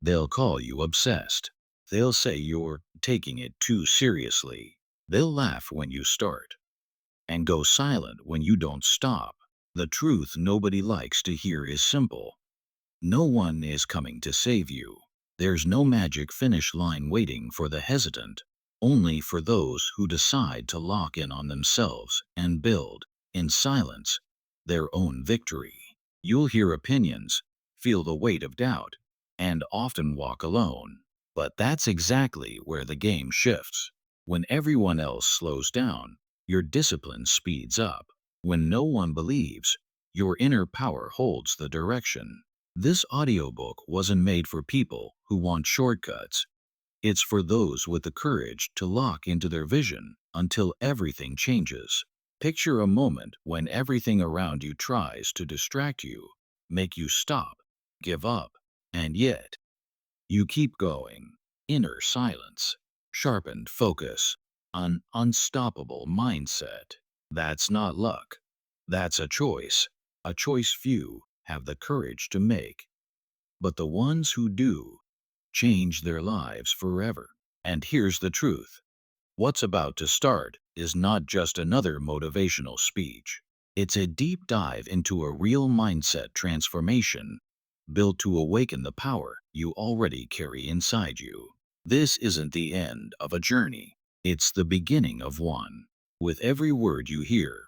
They'll call you obsessed. They'll say you're taking it too seriously. They'll laugh when you start and go silent when you don't stop. The truth nobody likes to hear is simple. No one is coming to save you. There's no magic finish line waiting for the hesitant, only for those who decide to lock in on themselves and build, in silence, their own victory. You'll hear opinions, feel the weight of doubt, and often walk alone. But that's exactly where the game shifts. When everyone else slows down, your discipline speeds up. When no one believes, your inner power holds the direction. This audiobook wasn't made for people who want shortcuts. It's for those with the courage to lock into their vision until everything changes. Picture a moment when everything around you tries to distract you, make you stop, give up, and yet you keep going. Inner silence, sharpened focus, an unstoppable mindset. That's not luck. That's a choice few have the courage to make. But the ones who do change their lives forever. And here's the truth. What's about to start is not just another motivational speech. It's a deep dive into a real mindset transformation built to awaken the power you already carry inside you. This isn't the end of a journey. It's the beginning of one. With every word you hear,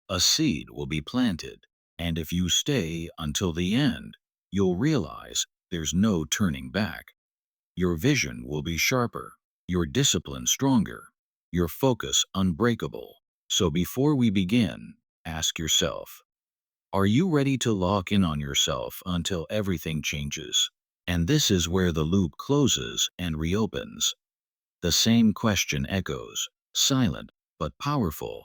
a seed will be planted. And if you stay until the end, you'll realize there's no turning back. Your vision will be sharper, your discipline stronger, your focus unbreakable. So before we begin, ask yourself, are you ready to lock in on yourself until everything changes? And this is where the loop closes and reopens. The same question echoes, silent but powerful.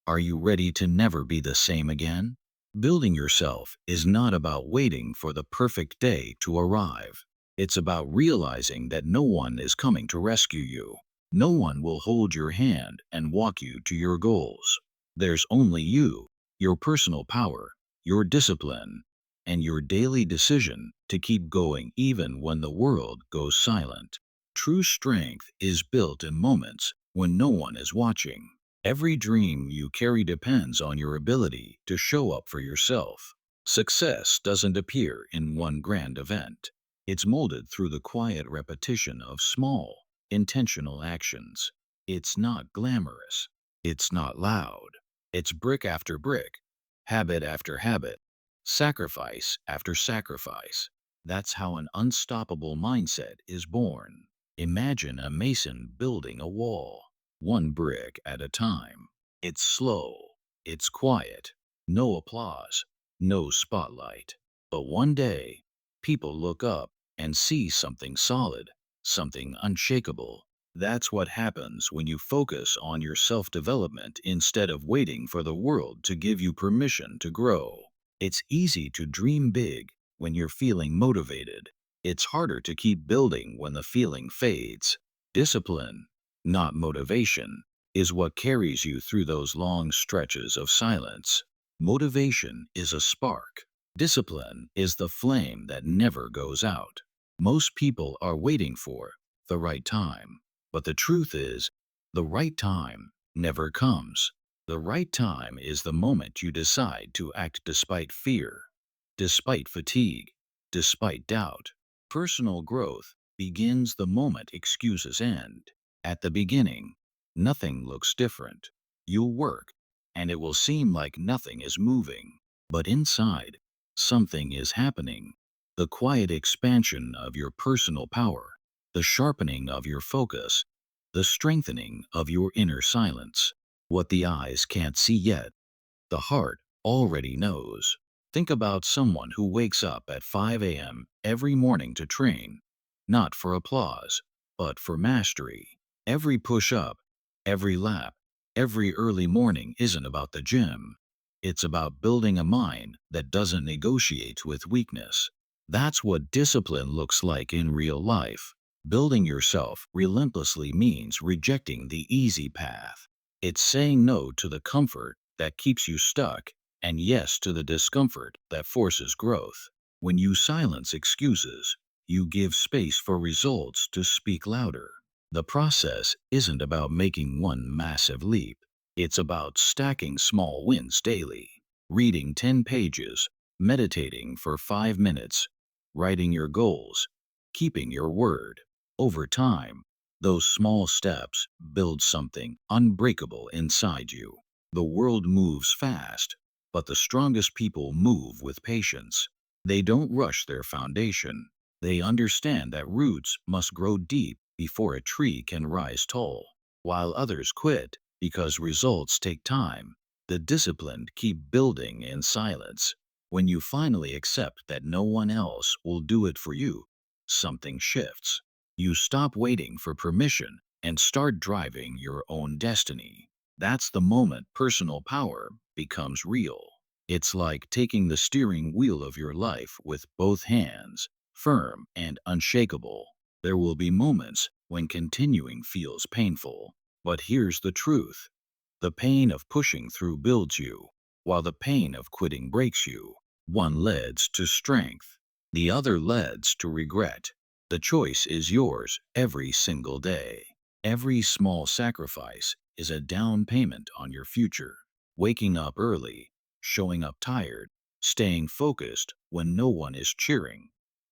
Are you ready to never be the same again? Building yourself is not about waiting for the perfect day to arrive. It's about realizing that no one is coming to rescue you. No one will hold your hand and walk you to your goals. There's only you, your personal power, your discipline, and your daily decision to keep going even when the world goes silent. True strength is built in moments when no one is watching. Every dream you carry depends on your ability to show up for yourself. Success doesn't appear in one grand event. It's molded through the quiet repetition of small, intentional actions. It's not glamorous. It's not loud. It's brick after brick, habit after habit, sacrifice after sacrifice. That's how an unstoppable mindset is born. Imagine a mason building a wall, one brick at a time. It's slow, it's quiet, no applause, no spotlight. But one day, people look up and see something solid, something unshakable. That's what happens when you focus on your self-development instead of waiting for the world to give you permission to grow. It's easy to dream big when you're feeling motivated. It's harder to keep building when the feeling fades. Discipline, not motivation, is what carries you through those long stretches of silence. Motivation is a spark. Discipline is the flame that never goes out. Most people are waiting for the right time. But the truth is, the right time never comes. The right time is the moment you decide to act despite fear, despite fatigue, despite doubt. Personal growth begins the moment excuses end. At the beginning, nothing looks different. You'll work, and it will seem like nothing is moving. But inside, something is happening. The quiet expansion of your personal power, the sharpening of your focus, the strengthening of your inner silence. What the eyes can't see yet, the heart already knows. Think about someone who wakes up at 5 a.m. every morning to train, not for applause, but for mastery. Every push-up, every lap, every early morning isn't about the gym. It's about building a mind that doesn't negotiate with weakness. That's what discipline looks like in real life. Building yourself relentlessly means rejecting the easy path. It's saying no to the comfort that keeps you stuck and yes to the discomfort that forces growth. When you silence excuses, You give space for results to speak louder. The process isn't about making one massive leap. It's about stacking small wins daily. Reading 10 pages, meditating for 5 minutes, writing your goals, keeping your word. Over time, those small steps build something unbreakable inside you. The world moves fast, but the strongest people move with patience. They don't rush their foundation. They understand that roots must grow deep before a tree can rise tall. While others quit because results take time, the disciplined keep building in silence. When you finally accept that no one else will do it for you, something shifts. You stop waiting for permission and start driving your own destiny. That's the moment personal power becomes real. It's like taking the steering wheel of your life with both hands, firm and unshakable. There will be moments when continuing feels painful. But here's the truth. The pain of pushing through builds you, while the pain of quitting breaks you. One leads to strength, the other leads to regret. The choice is yours every single day. Every small sacrifice is a down payment on your future. Waking up early, showing up tired, staying focused when no one is cheering.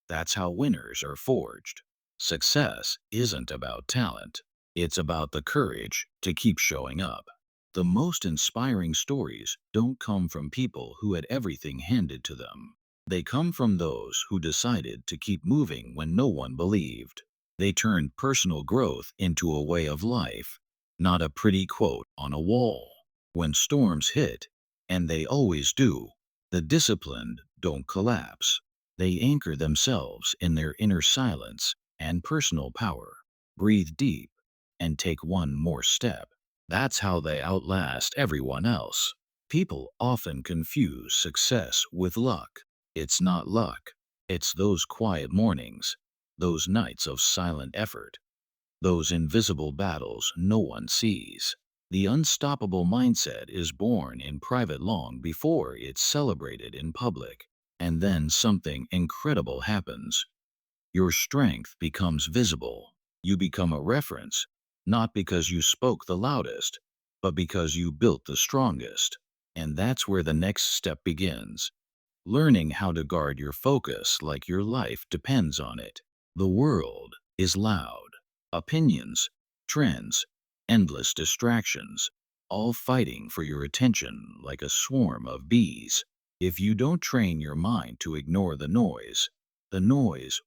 That's how winners are forged. Success isn't about talent. It's about the courage to keep showing up. The most inspiring stories don't come from people who had everything handed to them. They come from those who decided to keep moving when no one believed. They turned personal growth into a way of life, not a pretty quote on a wall. When storms hit, and they always do, the disciplined don't collapse. They anchor themselves in their inner silence and personal power. Breathe deep and take one more step. That's how they outlast everyone else. People often confuse success with luck. It's not luck. It's those quiet mornings, those nights of silent effort, those invisible battles no one sees. The unstoppable mindset is born in private long before it's celebrated in public. And then something incredible happens. Your strength becomes visible. You become a reference, not because you spoke the loudest, but because you built the strongest. And that's where the next step begins. Learning how to guard your focus like your life depends on it. The world is loud. Opinions, trends, endless distractions, all fighting for your attention like a swarm of bees. If you don't train your mind to ignore the noise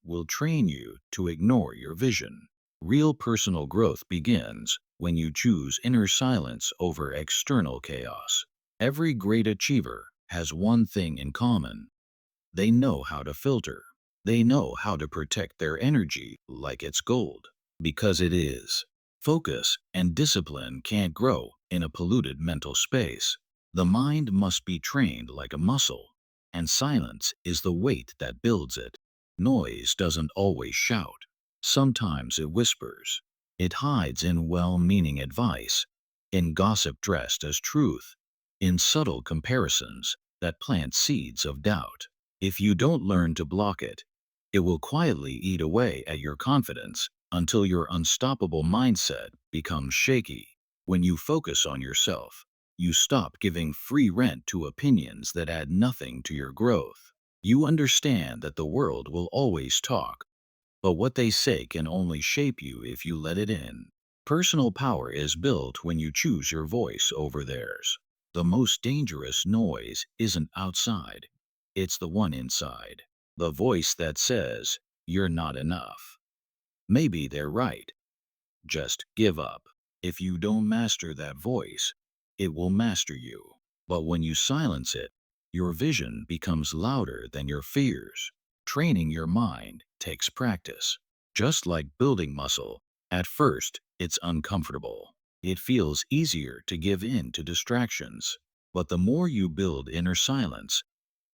will train you to ignore your vision. Real personal growth begins when you choose inner silence over external chaos. Every great achiever has one thing in common. They know how to filter. They know how to protect their energy like it's gold, because it is. Focus and discipline can't grow in a polluted mental space. The mind must be trained like a muscle, and silence is the weight that builds it. Noise doesn't always shout. Sometimes it whispers. It hides in well-meaning advice, in gossip dressed as truth, in subtle comparisons that plant seeds of doubt. If you don't learn to block it, it will quietly eat away at your confidence until your unstoppable mindset becomes shaky. When you focus on yourself, you stop giving free rent to opinions that add nothing to your growth. You understand that the world will always talk, but what they say can only shape you if you let it in. Personal power is built when you choose your voice over theirs. The most dangerous noise isn't outside, it's the one inside. The voice that says, "You're not enough." Maybe they're right. Just give up. If you don't master that voice, it will master you. But when you silence it, your vision becomes louder than your fears. Training your mind takes practice. Just like building muscle, at first it's uncomfortable. It feels easier to give in to distractions. But the more you build inner silence,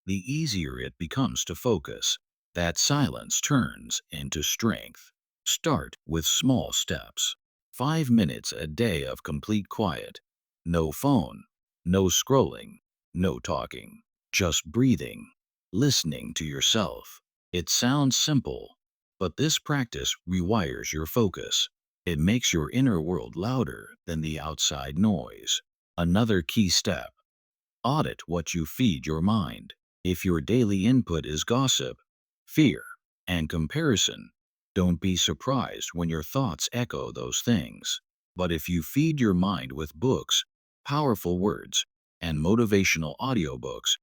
the easier it becomes to focus. That silence turns into strength. Start with small steps. 5 minutes a day of complete quiet. No phone, no scrolling, no talking. Just breathing, listening to yourself. It sounds simple, But this practice rewires your focus. It makes your inner world louder than the outside noise. Another key step: audit what you feed your mind. If your daily input is gossip, fear, and comparison, don't be surprised when your thoughts echo those things. But if you feed your mind with books, powerful words, and motivational audiobooks,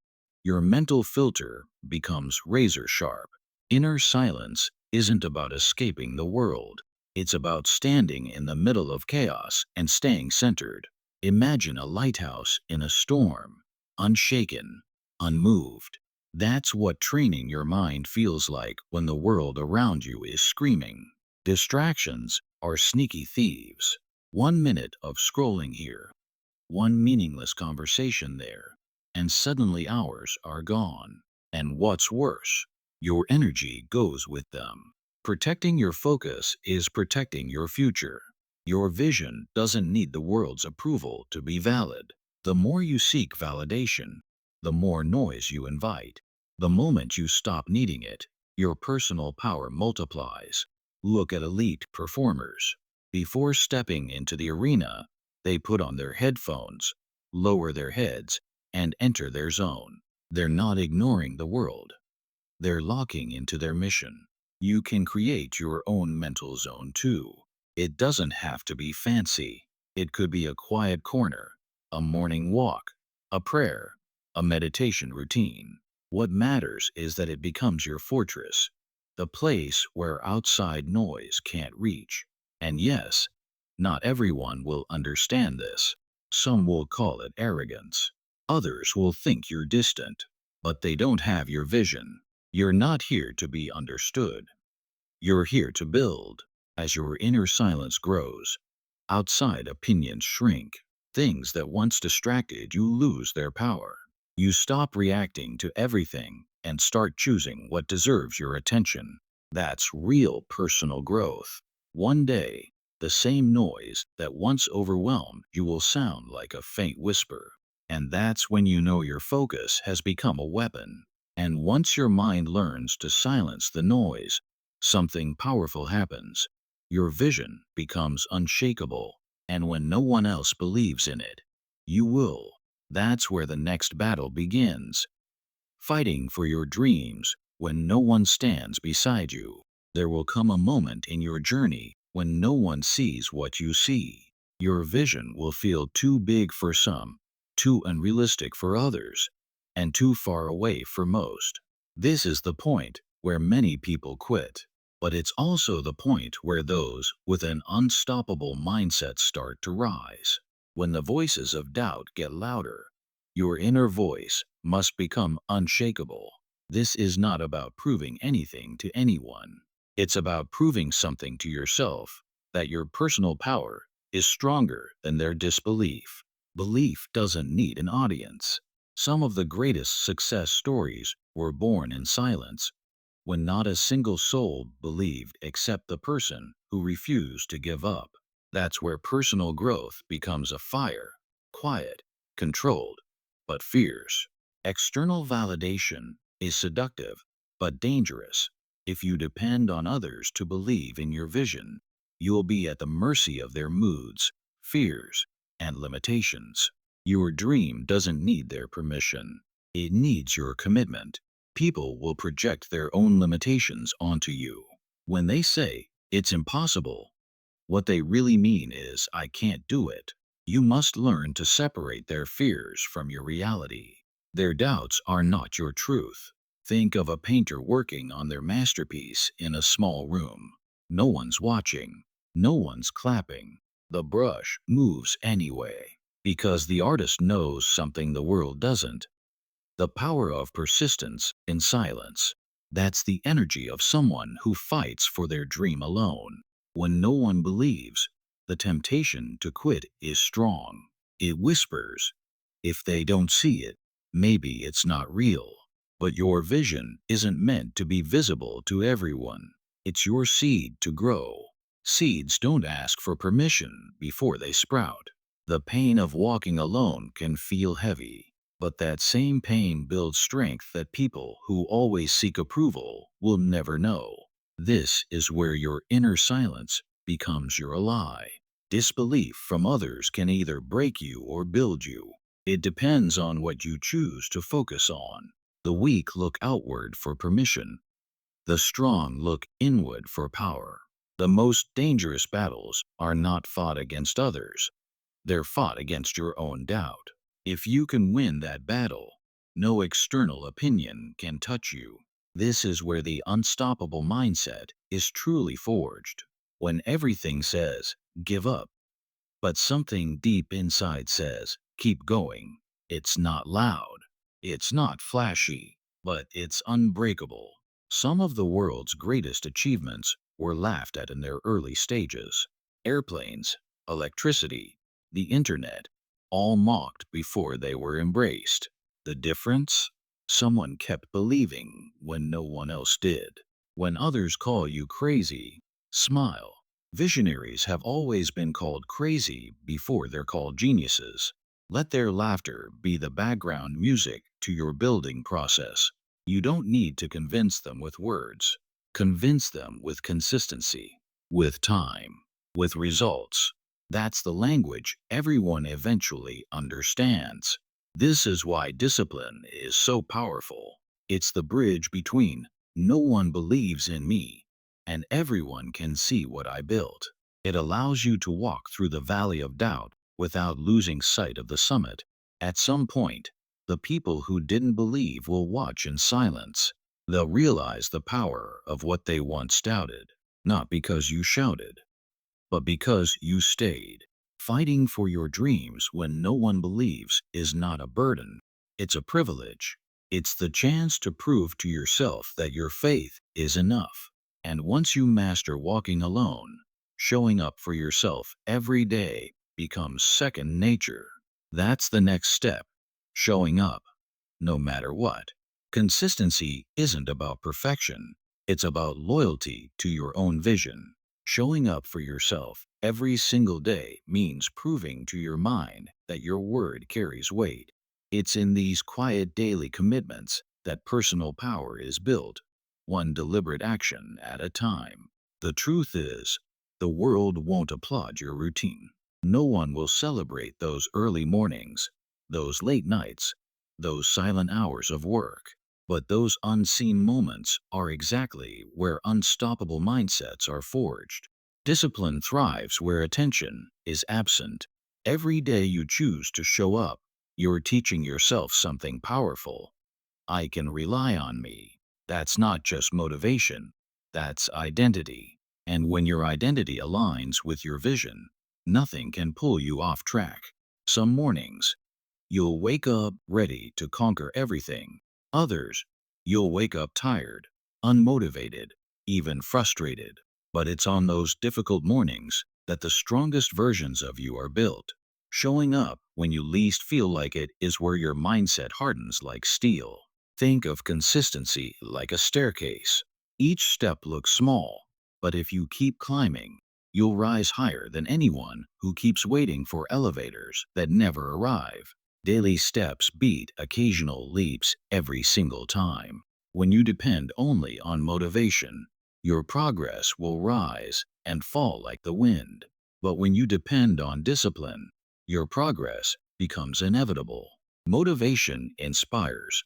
your mental filter becomes razor sharp. Inner silence isn't about escaping the world. It's about standing in the middle of chaos and staying centered. Imagine a lighthouse in a storm, unshaken, unmoved. That's what training your mind feels like when the world around you is screaming. Distractions are sneaky thieves. 1 minute of scrolling here, one meaningless conversation there, and suddenly hours are gone. And what's worse, your energy goes with them. Protecting your focus is protecting your future. Your vision doesn't need the world's approval to be valid. The more you seek validation, the more noise you invite. The moment you stop needing it, your personal power multiplies. Look at elite performers. Before stepping into the arena, they put on their headphones, lower their heads, and enter their zone. They're not ignoring the world. They're locking into their mission. You can create your own mental zone too. It doesn't have to be fancy. It could be a quiet corner, a morning walk, a prayer, a meditation routine. What matters is that it becomes your fortress, the place where outside noise can't reach. And yes, not everyone will understand this. Some will call it arrogance. Others will think you're distant, but they don't have your vision. You're not here to be understood. You're here to build. As your inner silence grows, outside opinions shrink. Things that once distracted you lose their power. You stop reacting to everything and start choosing what deserves your attention. That's real personal growth. One day, the same noise that once overwhelmed you will sound like a faint whisper. And that's when you know your focus has become a weapon. And once your mind learns to silence the noise, something powerful happens. Your vision becomes unshakable, and when no one else believes in it, you will. That's where the next battle begins. Fighting for your dreams when no one stands beside you. There will come a moment in your journey when no one sees what you see. Your vision will feel too big for some, too unrealistic for others, and too far away for most. This is the point where many people quit. But it's also the point where those with an unstoppable mindset start to rise. When the voices of doubt get louder, your inner voice must become unshakable. This is not about proving anything to anyone. It's about proving something to yourself, that your personal power is stronger than their disbelief. Belief doesn't need an audience. Some of the greatest success stories were born in silence, when not a single soul believed except the person who refused to give up. That's where personal growth becomes a fire, quiet, controlled, but fierce. External validation is seductive, but dangerous. If you depend on others to believe in your vision, you'll be at the mercy of their moods, fears, and limitations. Your dream doesn't need their permission. It needs your commitment. People will project their own limitations onto you. When they say, "It's impossible," what they really mean is, "I can't do it." You must learn to separate their fears from your reality. Their doubts are not your truth. Think of a painter working on their masterpiece in a small room. No one's watching. No one's clapping. The brush moves anyway, because the artist knows something the world doesn't. The power of persistence in silence. That's the energy of someone who fights for their dream alone. When no one believes, the temptation to quit is strong. It whispers, if they don't see it, maybe it's not real. But your vision isn't meant to be visible to everyone. It's your seed to grow. Seeds don't ask for permission before they sprout. The pain of walking alone can feel heavy. But that same pain builds strength that people who always seek approval will never know. This is where your inner silence becomes your ally. Disbelief from others can either break you or build you. It depends on what you choose to focus on. The weak look outward for permission. The strong look inward for power. The most dangerous battles are not fought against others. They're fought against your own doubt. If you can win that battle, no external opinion can touch you. This is where the unstoppable mindset is truly forged. When everything says, give up, but something deep inside says, keep going. It's not loud. It's not flashy, but it's unbreakable. Some of the world's greatest achievements were laughed at in their early stages. Airplanes, electricity, the internet, all mocked before they were embraced. The difference? Someone kept believing when no one else did. When others call you crazy, smile. Visionaries have always been called crazy before they're called geniuses. Let their laughter be the background music to your building process. You don't need to convince them with words. Convince them with consistency, with time, with results. That's the language everyone eventually understands. This is why discipline is so powerful. It's the bridge between no one believes in me and everyone can see what I built. It allows you to walk through the valley of doubt without losing sight of the summit. At some point, the people who didn't believe will watch in silence. They'll realize the power of what they once doubted, not because you shouted, but because you stayed. Fighting for your dreams when no one believes is not a burden, it's a privilege. It's the chance to prove to yourself that your faith is enough. And once you master walking alone, showing up for yourself every day becomes second nature. That's the next step, showing up, no matter what. Consistency isn't about perfection, it's about loyalty to your own vision. Showing up for yourself every single day means proving to your mind that your word carries weight. It's in these quiet daily commitments that personal power is built, one deliberate action at a time. The truth is, the world won't applaud your routine. No one will celebrate those early mornings, those late nights, those silent hours of work. But those unseen moments are exactly where unstoppable mindsets are forged. Discipline thrives where attention is absent. Every day you choose to show up, you're teaching yourself something powerful. I can rely on me. That's not just motivation, that's identity. And when your identity aligns with your vision, nothing can pull you off track. Some mornings, you'll wake up ready to conquer everything. Others, you'll wake up tired, unmotivated, even frustrated. But it's on those difficult mornings that the strongest versions of you are built. Showing up when you least feel like it is where your mindset hardens like steel. Think of consistency like a staircase. Each step looks small, but if you keep climbing, you'll rise higher than anyone who keeps waiting for elevators that never arrive. Daily steps beat occasional leaps every single time. When you depend only on motivation, your progress will rise and fall like the wind. But when you depend on discipline, your progress becomes inevitable. Motivation inspires,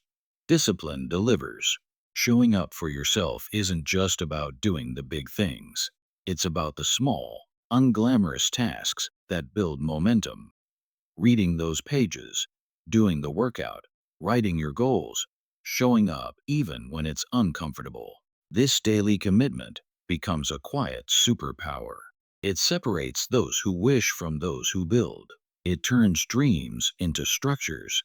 discipline delivers. Showing up for yourself isn't just about doing the big things. It's about the small, unglamorous tasks that build momentum. Reading those pages, doing the workout, writing your goals, showing up even when it's uncomfortable. This daily commitment becomes a quiet superpower. It separates those who wish from those who build. It turns dreams into structures,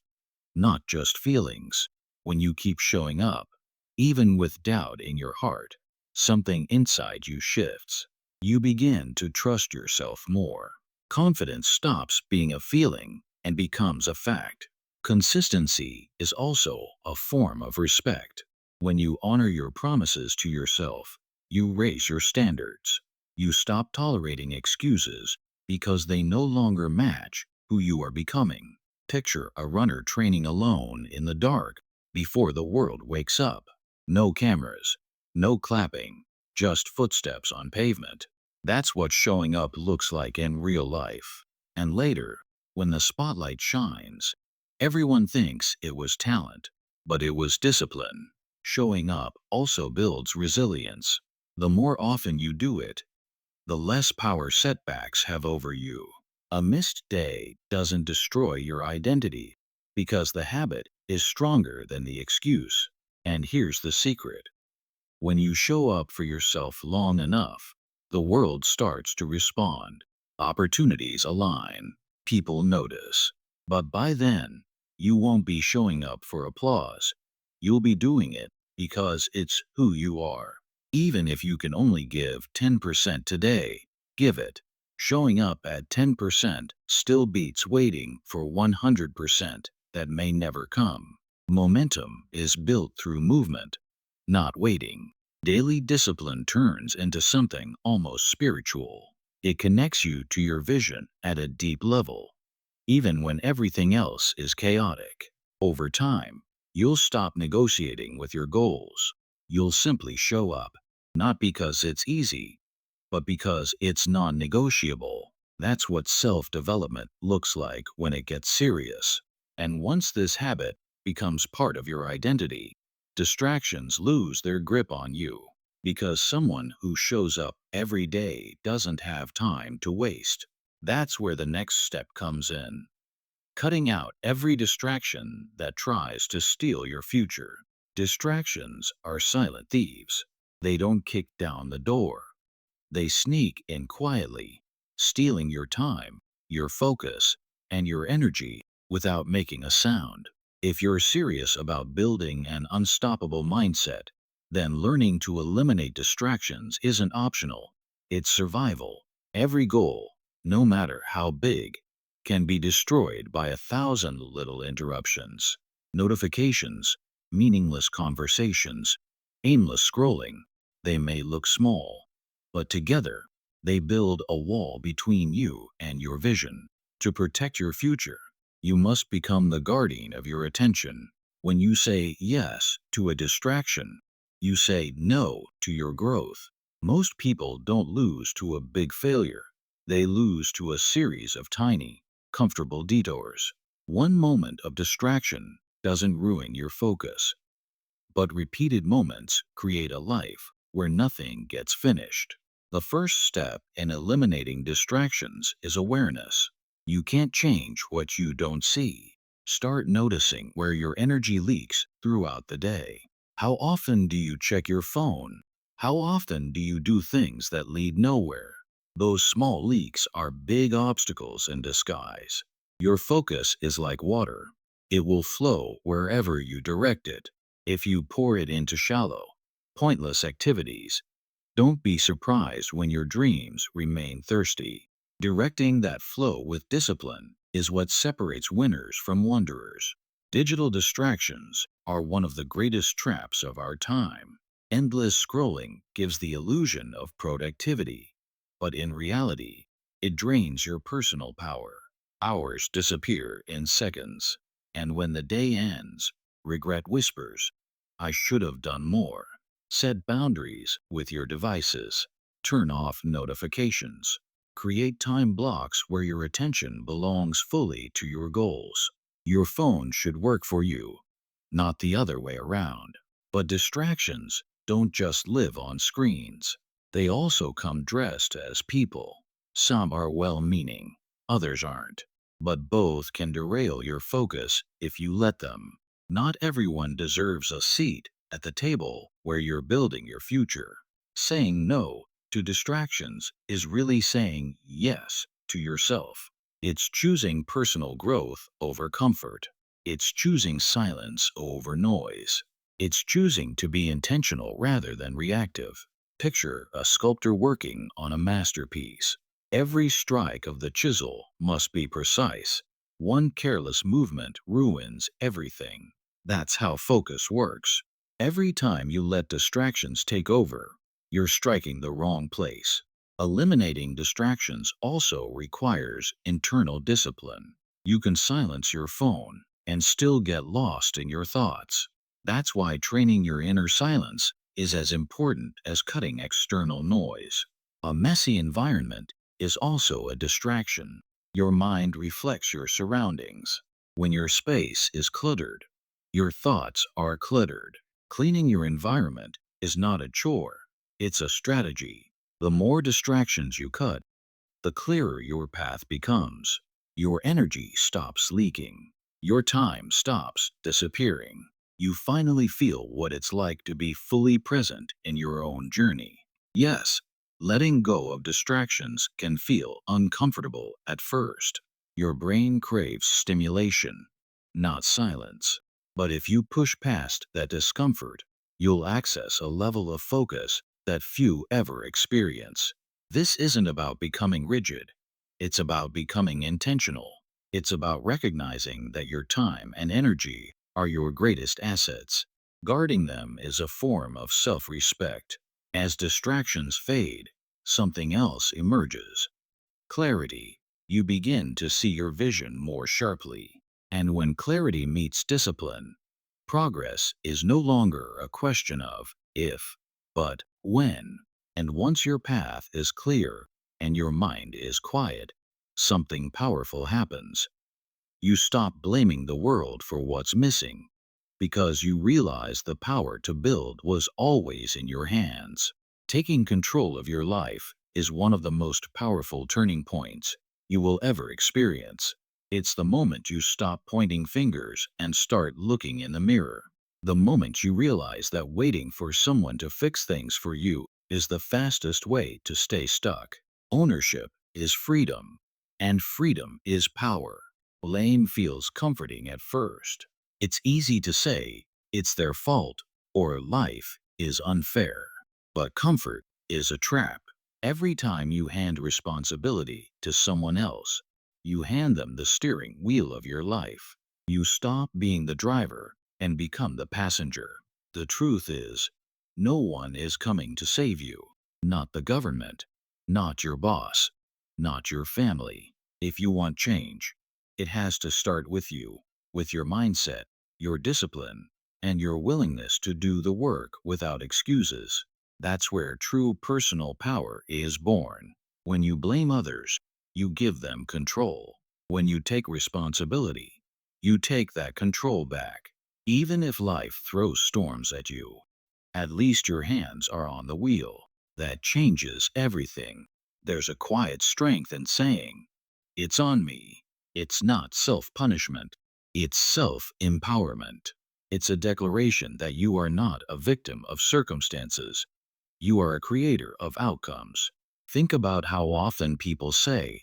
not just feelings. When you keep showing up, even with doubt in your heart, something inside you shifts. You begin to trust yourself more. Confidence stops being a feeling and becomes a fact. Consistency is also a form of respect. When you honor your promises to yourself, you raise your standards. You stop tolerating excuses because they no longer match who you are becoming. Picture a runner training alone in the dark before the world wakes up. No cameras, no clapping, just footsteps on pavement. That's what showing up looks like in real life. And later, when the spotlight shines, everyone thinks it was talent, but it was discipline. Showing up also builds resilience. The more often you do it, the less power setbacks have over you. A missed day doesn't destroy your identity because the habit is stronger than the excuse. And here's the secret: when you show up for yourself long enough, the world starts to respond. Opportunities align, people notice. But by then, you won't be showing up for applause. You'll be doing it because it's who you are. Even if you can only give 10% today, give it. Showing up at 10% still beats waiting for 100% that may never come. Momentum is built through movement, not waiting. Daily discipline turns into something almost spiritual. It connects you to your vision at a deep level, even when everything else is chaotic. Over time, you'll stop negotiating with your goals. You'll simply show up, not because it's easy, but because it's non-negotiable. That's what self-development looks like when it gets serious. And once this habit becomes part of your identity, distractions lose their grip on you, because someone who shows up every day doesn't have time to waste. That's where the next step comes in: cutting out every distraction that tries to steal your future. Distractions are silent thieves. They don't kick down the door. They sneak in quietly, stealing your time, your focus, and your energy without making a sound. If you're serious about building an unstoppable mindset, then learning to eliminate distractions isn't optional. It's survival. Every goal, no matter how big, can be destroyed by 1,000 little interruptions. Notifications, meaningless conversations, aimless scrolling. They may look small, but together, they build a wall between you and your vision. To protect your future, you must become the guardian of your attention. When you say yes to a distraction, you say no to your growth. Most people don't lose to a big failure. They lose to a series of tiny, comfortable detours. One moment of distraction doesn't ruin your focus, but repeated moments create a life where nothing gets finished. The first step in eliminating distractions is awareness. You can't change what you don't see. Start noticing where your energy leaks throughout the day. How often do you check your phone? How often do you do things that lead nowhere? Those small leaks are big obstacles in disguise. Your focus is like water. It will flow wherever you direct it. If you pour it into shallow, pointless activities, don't be surprised when your dreams remain thirsty. Directing that flow with discipline is what separates winners from wanderers. Digital distractions are one of the greatest traps of our time. Endless scrolling gives the illusion of productivity, but in reality, it drains your personal power. Hours disappear in seconds, and when the day ends, regret whispers, "I should have done more." Set boundaries with your devices. Turn off notifications. Create time blocks where your attention belongs fully to your goals. Your phone should work for you, not the other way around. But distractions don't just live on screens. They also come dressed as people. Some are well-meaning, others aren't. But both can derail your focus if you let them. Not everyone deserves a seat at the table where you're building your future. Saying no to distractions is really saying yes to yourself. It's choosing personal growth over comfort. It's choosing silence over noise. It's choosing to be intentional rather than reactive. Picture a sculptor working on a masterpiece. Every strike of the chisel must be precise. One careless movement ruins everything. That's how focus works. Every time you let distractions take over, you're striking the wrong place. Eliminating distractions also requires internal discipline. You can silence your phone and still get lost in your thoughts. That's why training your inner silence is as important as cutting external noise. A messy environment is also a distraction. Your mind reflects your surroundings. When your space is cluttered, your thoughts are cluttered. Cleaning your environment is not a chore, it's a strategy. The more distractions you cut, the clearer your path becomes. Your energy stops leaking. Your time stops disappearing. You finally feel what it's like to be fully present in your own journey. Yes, letting go of distractions can feel uncomfortable at first. Your brain craves stimulation, not silence. But if you push past that discomfort, you'll access a level of focus that few ever experience. This isn't about becoming rigid. It's about becoming intentional. It's about recognizing that your time and energy are your greatest assets. Guarding them is a form of self-respect. As distractions fade, something else emerges. Clarity. You begin to see your vision more sharply. And when clarity meets discipline, progress is no longer a question of if, but when. And once your path is clear and your mind is quiet, something powerful happens. You stop blaming the world for what's missing because you realize the power to build was always in your hands. Taking control of your life is one of the most powerful turning points you will ever experience. It's the moment you stop pointing fingers and start looking in the mirror. The moment you realize that waiting for someone to fix things for you is the fastest way to stay stuck. Ownership is freedom, and freedom is power. Blame feels comforting at first. It's easy to say, it's their fault, or life is unfair. But comfort is a trap. Every time you hand responsibility to someone else, you hand them the steering wheel of your life. You stop being the driver and become the passenger. The truth is, no one is coming to save you. Not the government, not your boss, not your family. If you want change, it has to start with you, with your mindset, your discipline, and your willingness to do the work without excuses. That's where true personal power is born. When you blame others, you give them control. When you take responsibility, you take that control back. Even if life throws storms at you, at least your hands are on the wheel. That changes everything. There's a quiet strength in saying, it's on me. It's not self-punishment. It's self-empowerment. It's a declaration that you are not a victim of circumstances. You are a creator of outcomes. Think about how often people say,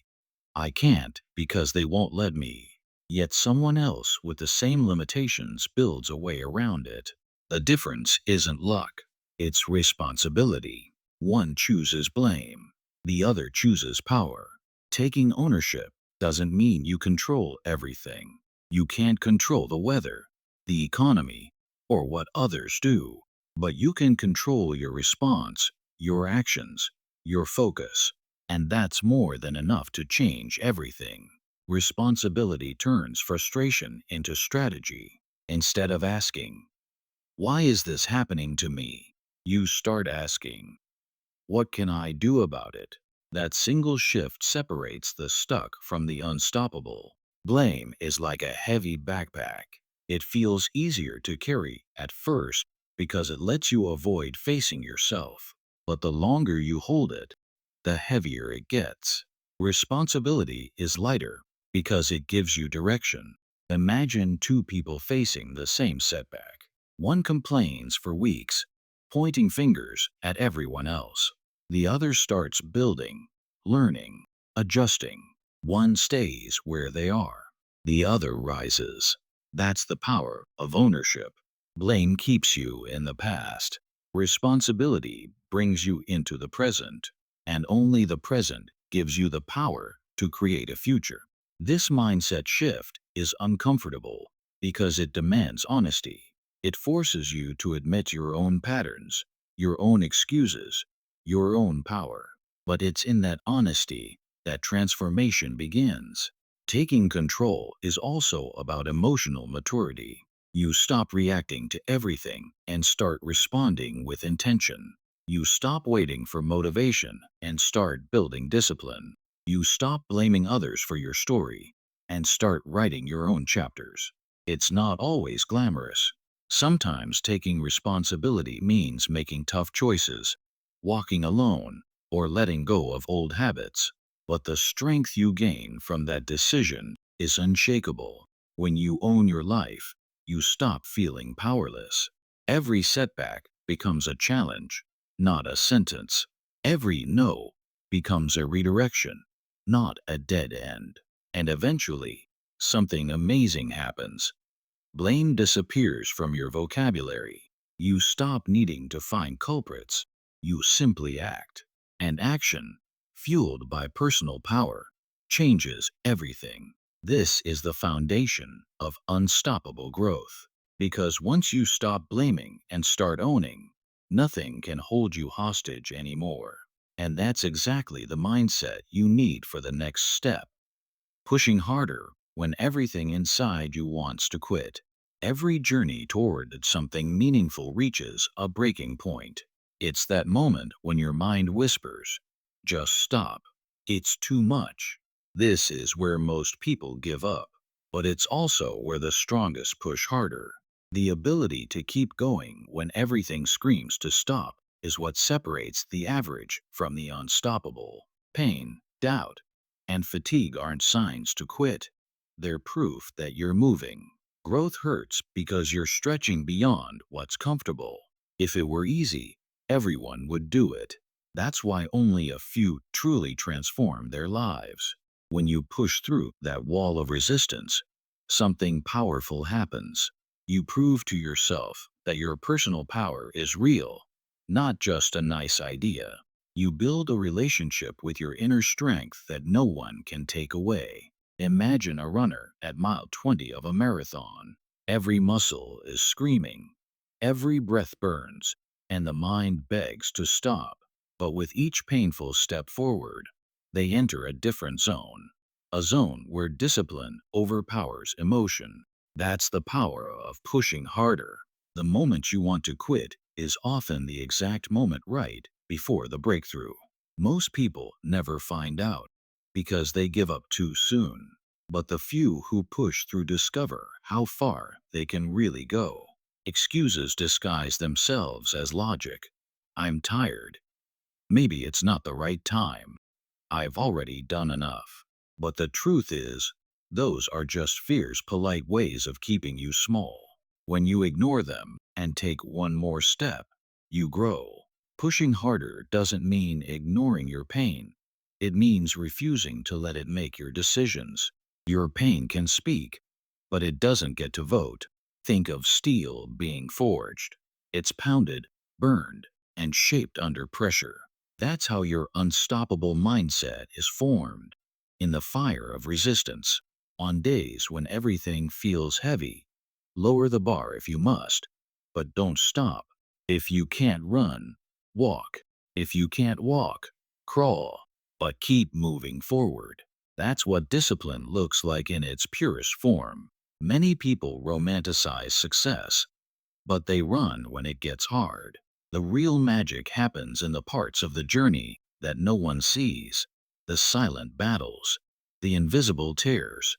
I can't because they won't let me. Yet someone else with the same limitations builds a way around it. The difference isn't luck, it's responsibility. One chooses blame, the other chooses power. Taking ownership doesn't mean you control everything. You can't control the weather, the economy, or what others do. But you can control your response, your actions, your focus. And that's more than enough to change everything. Responsibility turns frustration into strategy. Instead of asking, why is this happening to me? You start asking, what can I do about it? That single shift separates the stuck from the unstoppable. Blame is like a heavy backpack. It feels easier to carry at first because it lets you avoid facing yourself. But the longer you hold it, the heavier it gets. Responsibility is lighter because it gives you direction. Imagine two people facing the same setback. One complains for weeks, pointing fingers at everyone else. The other starts building, learning, adjusting. One stays where they are. The other rises. That's the power of ownership. Blame keeps you in the past. Responsibility brings you into the present. And only the present gives you the power to create a future. This mindset shift is uncomfortable because it demands honesty. It forces you to admit your own patterns, your own excuses, your own power. But it's in that honesty that transformation begins. Taking control is also about emotional maturity. You stop reacting to everything and start responding with intention. You stop waiting for motivation and start building discipline. You stop blaming others for your story and start writing your own chapters. It's not always glamorous. Sometimes taking responsibility means making tough choices, walking alone, or letting go of old habits. But the strength you gain from that decision is unshakable. When you own your life, you stop feeling powerless. Every setback becomes a challenge, not a sentence. Every no becomes a redirection, not a dead end. And eventually, something amazing happens. Blame disappears from your vocabulary. You stop needing to find culprits. You simply act. And action, fueled by personal power, changes everything. This is the foundation of unstoppable growth. Because once you stop blaming and start owning, nothing can hold you hostage anymore. And that's exactly the mindset you need for the next step. Pushing harder when everything inside you wants to quit. Every journey toward something meaningful reaches a breaking point. It's that moment when your mind whispers, just stop. It's too much. This is where most people give up, but it's also where the strongest push harder. The ability to keep going when everything screams to stop is what separates the average from the unstoppable. Pain, doubt, and fatigue aren't signs to quit. They're proof that you're moving. Growth hurts because you're stretching beyond what's comfortable. If it were easy, everyone would do it. That's why only a few truly transform their lives. When you push through that wall of resistance, something powerful happens. You prove to yourself that your personal power is real, not just a nice idea. You build a relationship with your inner strength that no one can take away. Imagine a runner at mile 20 of a marathon. Every muscle is screaming, every breath burns, and the mind begs to stop. But with each painful step forward, they enter a different zone. A zone where discipline overpowers emotion. That's the power of pushing harder. The moment you want to quit is often the exact moment right before the breakthrough. Most people never find out because they give up too soon. But the few who push through discover how far they can really go. Excuses disguise themselves as logic. I'm tired. Maybe it's not the right time. I've already done enough. But the truth is, those are just fear's polite ways of keeping you small. When you ignore them and take one more step, you grow. Pushing harder doesn't mean ignoring your pain. It means refusing to let it make your decisions. Your pain can speak, but it doesn't get to vote. Think of steel being forged. It's pounded, burned, and shaped under pressure. That's how your unstoppable mindset is formed. In the fire of resistance. On days when everything feels heavy, lower the bar if you must, but don't stop. If you can't run, walk. If you can't walk, crawl. But keep moving forward. That's what discipline looks like in its purest form. Many people romanticize success, but they run when it gets hard. The real magic happens in the parts of the journey that no one sees, the silent battles, the invisible tears,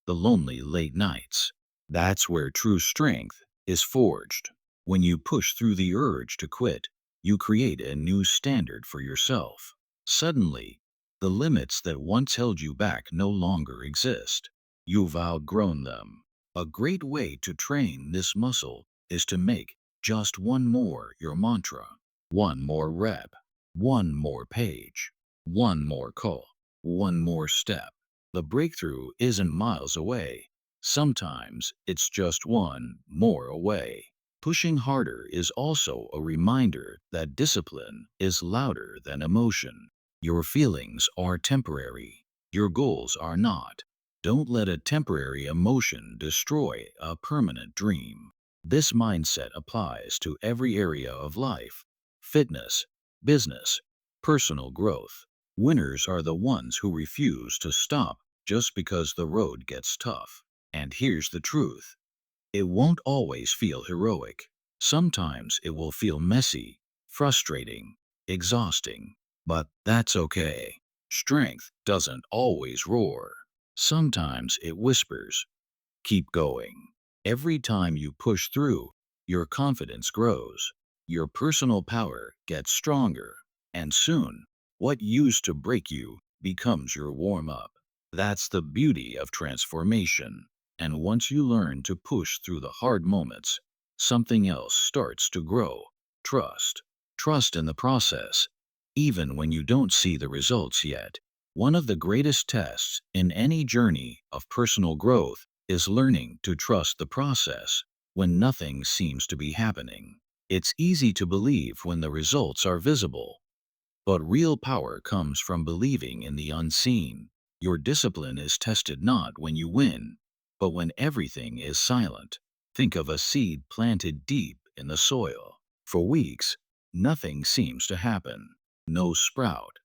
the lonely late nights. That's where true strength is forged. When you push through the urge to quit, you create a new standard for yourself. Suddenly, the limits that once held you back no longer exist. You've outgrown them. A great way to train this muscle is to make just one more your mantra. One more rep, one more page, one more call, one more step. The breakthrough isn't miles away. Sometimes it's just one more away. Pushing harder is also a reminder that discipline is louder than emotion. Your feelings are temporary. Your goals are not. Don't let a temporary emotion destroy a permanent dream. This mindset applies to every area of life: fitness, business, personal growth. Winners are the ones who refuse to stop just because the road gets tough. And here's the truth: It won't always feel heroic. Sometimes it will feel messy, frustrating, exhausting. But that's okay. Strength doesn't always roar. Sometimes it whispers, keep going. Every time you push through, your confidence grows. Your personal power gets stronger. And soon, what used to break you becomes your warm up. That's the beauty of transformation. And once you learn to push through the hard moments, something else starts to grow. Trust. Trust in the process. Even when you don't see the results yet, one of the greatest tests in any journey of personal growth is learning to trust the process when nothing seems to be happening. It's easy to believe when the results are visible, but real power comes from believing in the unseen. Your discipline is tested not when you win, but when everything is silent. Think of a seed planted deep in the soil. For weeks, nothing seems to happen. No sprout,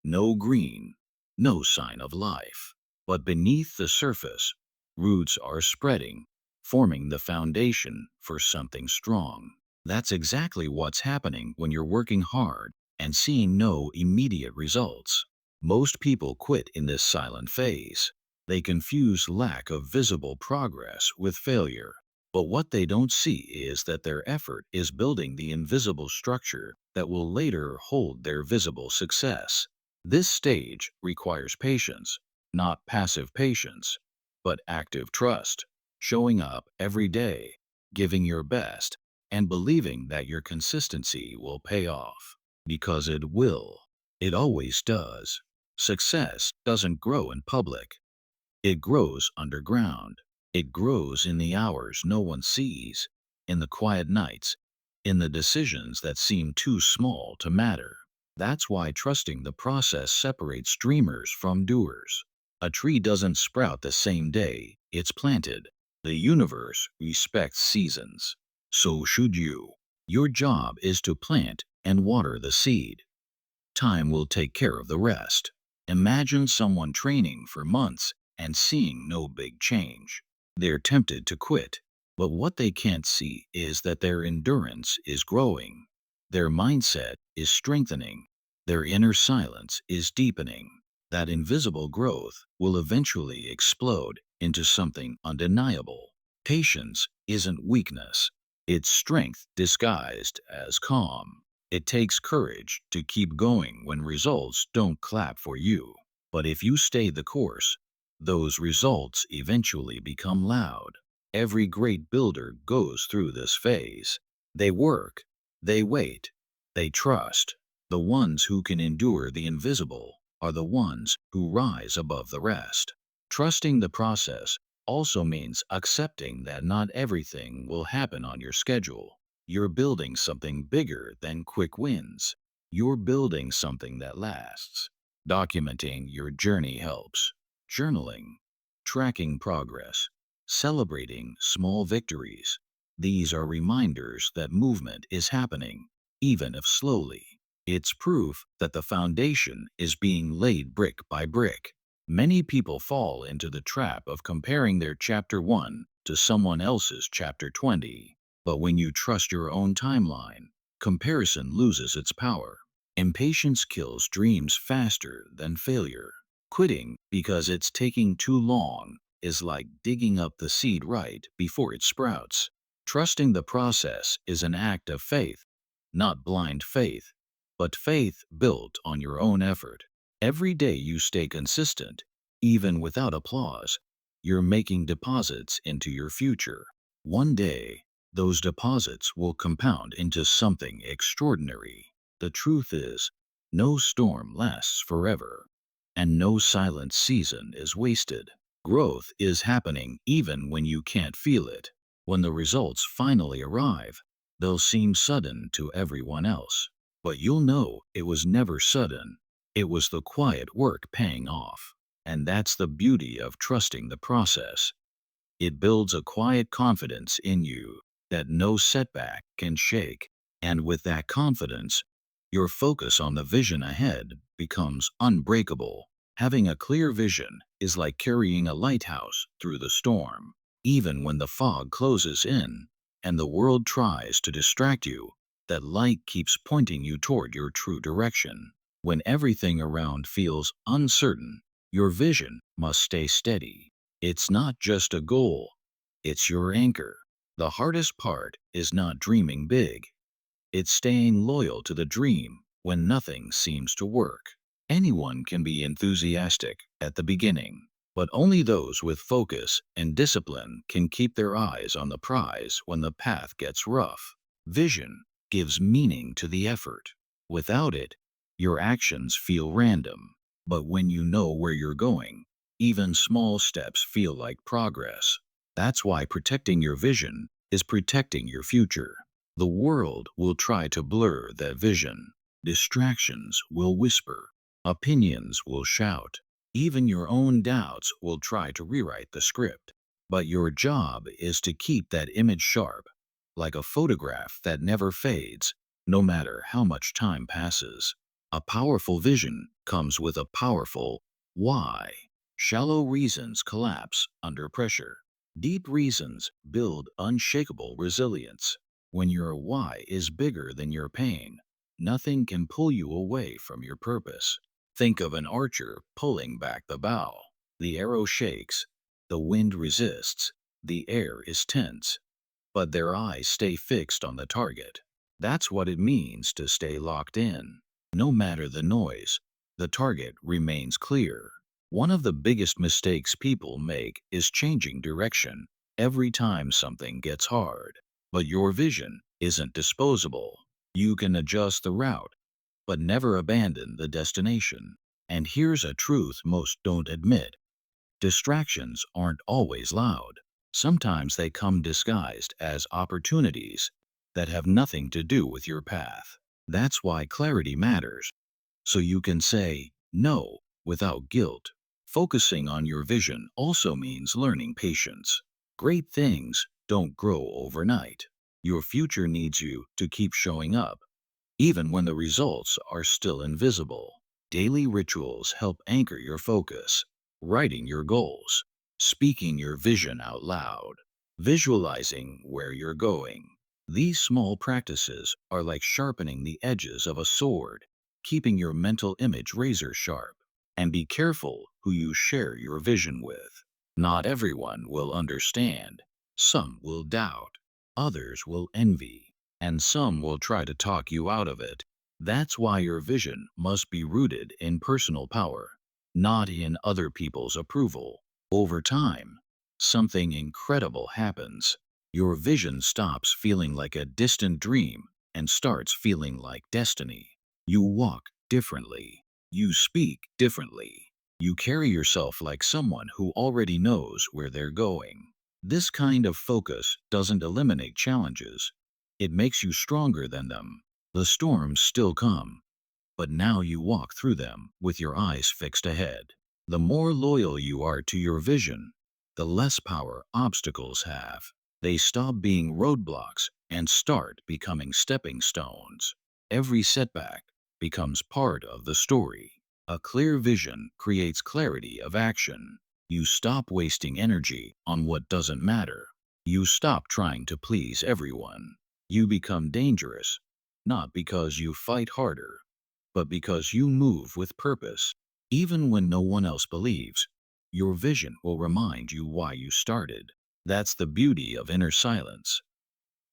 no green, no sign of life. But beneath the surface, roots are spreading, forming the foundation for something strong. That's exactly what's happening when you're working hard and seeing no immediate results. Most people quit in this silent phase. They confuse lack of visible progress with failure. But what they don't see is that their effort is building the invisible structure that will later hold their visible success. This stage requires patience, not passive patience, but active trust, showing up every day, giving your best, and believing that your consistency will pay off. Because it will. It always does. Success doesn't grow in public. It grows underground. It grows in the hours no one sees, in the quiet nights, in the decisions that seem too small to matter. That's why trusting the process separates dreamers from doers. A tree doesn't sprout the same day it's planted. The universe respects seasons. So should you. Your job is to plant and water the seed. Time will take care of the rest. Imagine someone training for months and seeing no big change. They're tempted to quit, but what they can't see is that their endurance is growing. Their mindset is strengthening. Their inner silence is deepening. That invisible growth will eventually explode into something undeniable. Patience isn't weakness, it's strength disguised as calm. It takes courage to keep going when results don't clap for you. But if you stay the course, those results eventually become loud. Every great builder goes through this phase. They work, they wait, they trust. The ones who can endure the invisible are the ones who rise above the rest. Trusting the process also means accepting that not everything will happen on your schedule. You're building something bigger than quick wins. You're building something that lasts. Documenting your journey helps. Journaling, tracking progress, celebrating small victories. These are reminders that movement is happening, even if slowly. It's proof that the foundation is being laid brick by brick. Many people fall into the trap of comparing their chapter 1 to someone else's chapter 20. But when you trust your own timeline, comparison loses its power. Impatience kills dreams faster than failure. Quitting because it's taking too long is like digging up the seed right before it sprouts. Trusting the process is an act of faith, not blind faith, but faith built on your own effort. Every day you stay consistent, even without applause, you're making deposits into your future. One day, those deposits will compound into something extraordinary. The truth is, no storm lasts forever, and no silent season is wasted. Growth is happening even when you can't feel it. When the results finally arrive, they'll seem sudden to everyone else. But you'll know it was never sudden. It was the quiet work paying off. And that's the beauty of trusting the process. It builds a quiet confidence in you that no setback can shake. And with that confidence, your focus on the vision ahead becomes unbreakable. Having a clear vision is like carrying a lighthouse through the storm. Even when the fog closes in and the world tries to distract you, that light keeps pointing you toward your true direction. When everything around feels uncertain, your vision must stay steady. It's not just a goal, it's your anchor. The hardest part is not dreaming big, it's staying loyal to the dream when nothing seems to work. Anyone can be enthusiastic at the beginning, but only those with focus and discipline can keep their eyes on the prize when the path gets rough. Vision gives meaning to the effort. Without it, your actions feel random. But when you know where you're going, even small steps feel like progress. That's why protecting your vision is protecting your future. The world will try to blur that vision. Distractions will whisper. Opinions will shout. Even your own doubts will try to rewrite the script. But your job is to keep that image sharp, like a photograph that never fades, no matter how much time passes. A powerful vision comes with a powerful why. Shallow reasons collapse under pressure. Deep reasons build unshakable resilience. When your why is bigger than your pain, nothing can pull you away from your purpose. Think of an archer pulling back the bow. The arrow shakes, the wind resists, the air is tense, but their eyes stay fixed on the target. That's what it means to stay locked in. No matter the noise, the target remains clear. One of the biggest mistakes people make is changing direction every time something gets hard. But your vision isn't disposable. You can adjust the route, but never abandon the destination. And here's a truth most don't admit. Distractions aren't always loud. Sometimes they come disguised as opportunities that have nothing to do with your path. That's why clarity matters, so you can say no without guilt. Focusing on your vision also means learning patience. Great things don't grow overnight. Your future needs you to keep showing up, even when the results are still invisible. Daily rituals help anchor your focus, writing your goals, speaking your vision out loud, visualizing where you're going. These small practices are like sharpening the edges of a sword, keeping your mental image razor sharp. And be careful who you share your vision with. Not everyone will understand. Some will doubt, others will envy, and some will try to talk you out of it. That's why your vision must be rooted in personal power, not in other people's approval. Over time, something incredible happens. Your vision stops feeling like a distant dream and starts feeling like destiny. You walk differently. You speak differently. You carry yourself like someone who already knows where they're going. This kind of focus doesn't eliminate challenges. It makes you stronger than them. The storms still come, but now you walk through them with your eyes fixed ahead. The more loyal you are to your vision, the less power obstacles have. They stop being roadblocks and start becoming stepping stones. Every setback becomes part of the story. A clear vision creates clarity of action. You stop wasting energy on what doesn't matter. You stop trying to please everyone. You become dangerous, not because you fight harder, but because you move with purpose. Even when no one else believes, your vision will remind you why you started. That's the beauty of inner silence.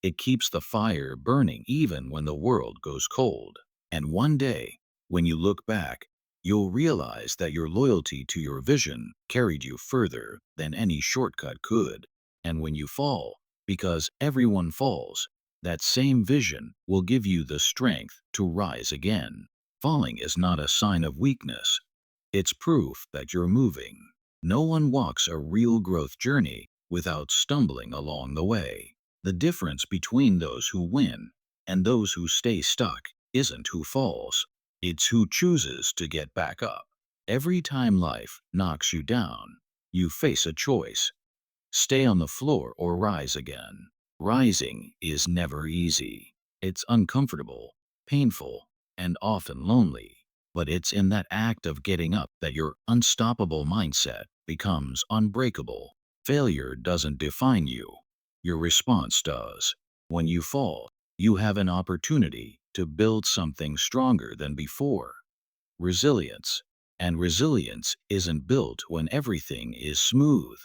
It keeps the fire burning even when the world goes cold. And one day, when you look back, you'll realize that your loyalty to your vision carried you further than any shortcut could. And when you fall, because everyone falls, that same vision will give you the strength to rise again. Falling is not a sign of weakness. It's proof that you're moving. No one walks a real growth journey without stumbling along the way. The difference between those who win and those who stay stuck isn't who falls, it's who chooses to get back up. Every time life knocks you down, you face a choice: stay on the floor or rise again. Rising is never easy. It's uncomfortable, painful, and often lonely. But it's in that act of getting up that your unstoppable mindset becomes unbreakable. Failure doesn't define you. Your response does. When you fall, you have an opportunity to build something stronger than before. Resilience. And resilience isn't built when everything is smooth.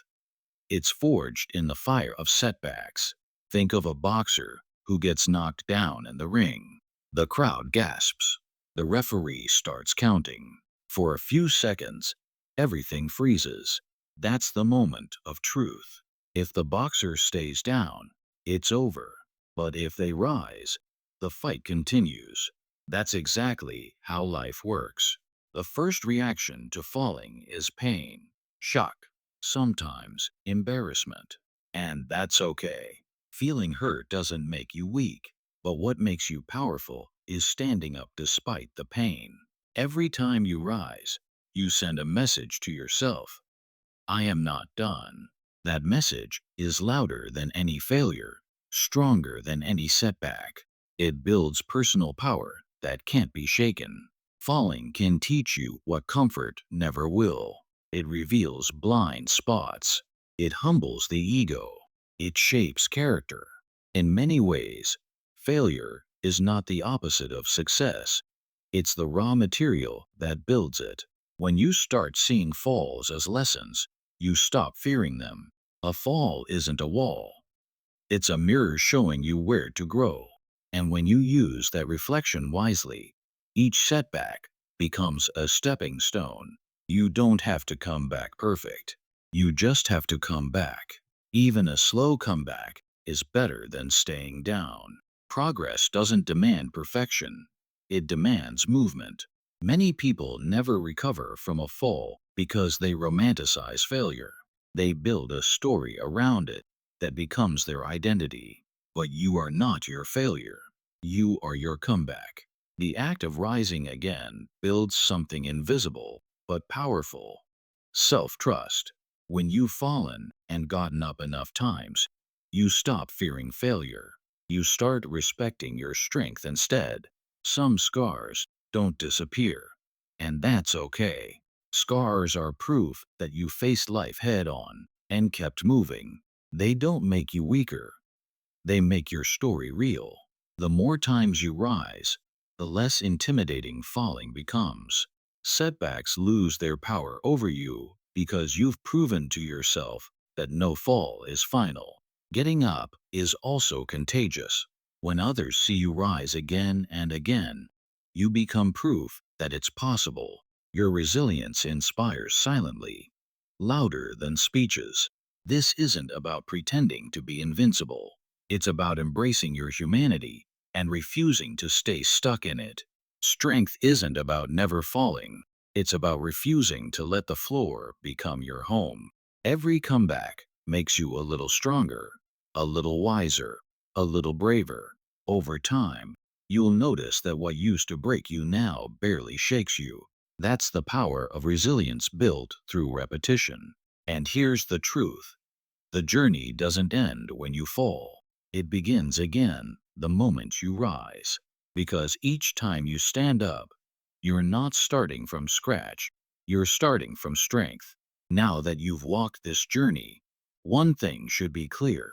It's forged in the fire of setbacks. Think of a boxer who gets knocked down in the ring. The crowd gasps. The referee starts counting. For a few seconds, everything freezes. That's the moment of truth. If the boxer stays down, it's over. But if they rise, the fight continues. That's exactly how life works. The first reaction to falling is pain, shock, sometimes embarrassment. And that's okay. Feeling hurt doesn't make you weak, but what makes you powerful is standing up despite the pain. Every time you rise, you send a message to yourself: I am not done. That message is louder than any failure, stronger than any setback. It builds personal power that can't be shaken. Falling can teach you what comfort never will. It reveals blind spots. It humbles the ego. It shapes character. In many ways, failure is not the opposite of success. It's the raw material that builds it. When you start seeing falls as lessons, you stop fearing them. A fall isn't a wall. It's a mirror showing you where to grow. And when you use that reflection wisely, each setback becomes a stepping stone. You don't have to come back perfect. You just have to come back. Even a slow comeback is better than staying down. Progress doesn't demand perfection. It demands movement. Many people never recover from a fall because they romanticize failure. They build a story around it that becomes their identity. But you are not your failure. You are your comeback. The act of rising again builds something invisible but powerful: self-trust. When you've fallen and gotten up enough times, you stop fearing failure. You start respecting your strength instead. Some scars don't disappear, and that's okay. Scars are proof that you faced life head on and kept moving. They don't make you weaker, they make your story real. The more times you rise, the less intimidating falling becomes. Setbacks lose their power over you because you've proven to yourself that no fall is final. Getting up is also contagious. When others see you rise again and again, you become proof that it's possible. Your resilience inspires silently, louder than speeches. This isn't about pretending to be invincible. It's about embracing your humanity and refusing to stay stuck in it. Strength isn't about never falling. It's about refusing to let the floor become your home. Every comeback makes you a little stronger, a little wiser, a little braver. Over time, you'll notice that what used to break you now barely shakes you. That's the power of resilience built through repetition. And here's the truth: the journey doesn't end when you fall. It begins again the moment you rise. Because each time you stand up, you're not starting from scratch, you're starting from strength. Now that you've walked this journey, one thing should be clear: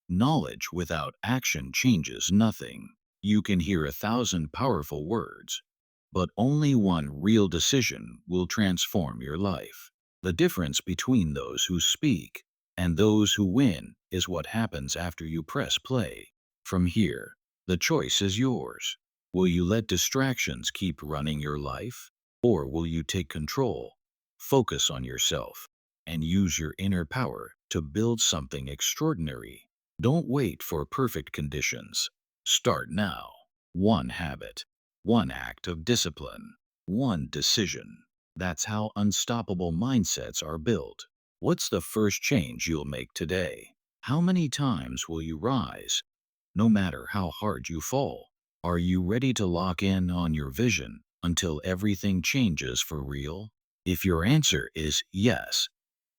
knowledge without action changes nothing. You can hear 1,000 powerful words, but only one real decision will transform your life. The difference between those who speak and those who win is what happens after you press play. From here, the choice is yours. Will you let distractions keep running your life? Or will you take control, focus on yourself, and use your inner power to build something extraordinary? Don't wait for perfect conditions. Start now. One habit, one act of discipline, one decision. That's how unstoppable mindsets are built. What's the first change you'll make today? How many times will you rise, no matter how hard you fall? Are you ready to lock in on your vision until everything changes for real? If your answer is yes,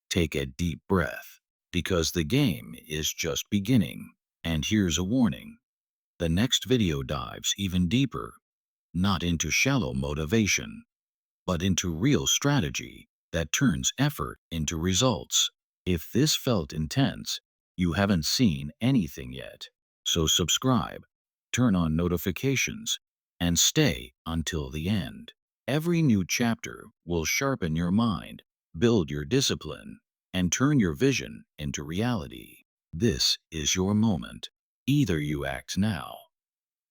take a deep breath, because the game is just beginning. And here's a warning: the next video dives even deeper, not into shallow motivation, but into real strategy that turns effort into results. If this felt intense, you haven't seen anything yet. So subscribe, turn on notifications, and stay until the end. Every new chapter will sharpen your mind, build your discipline, and turn your vision into reality. This is your moment. Either you act now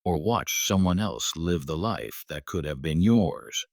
or watch someone else live the life that could have been yours.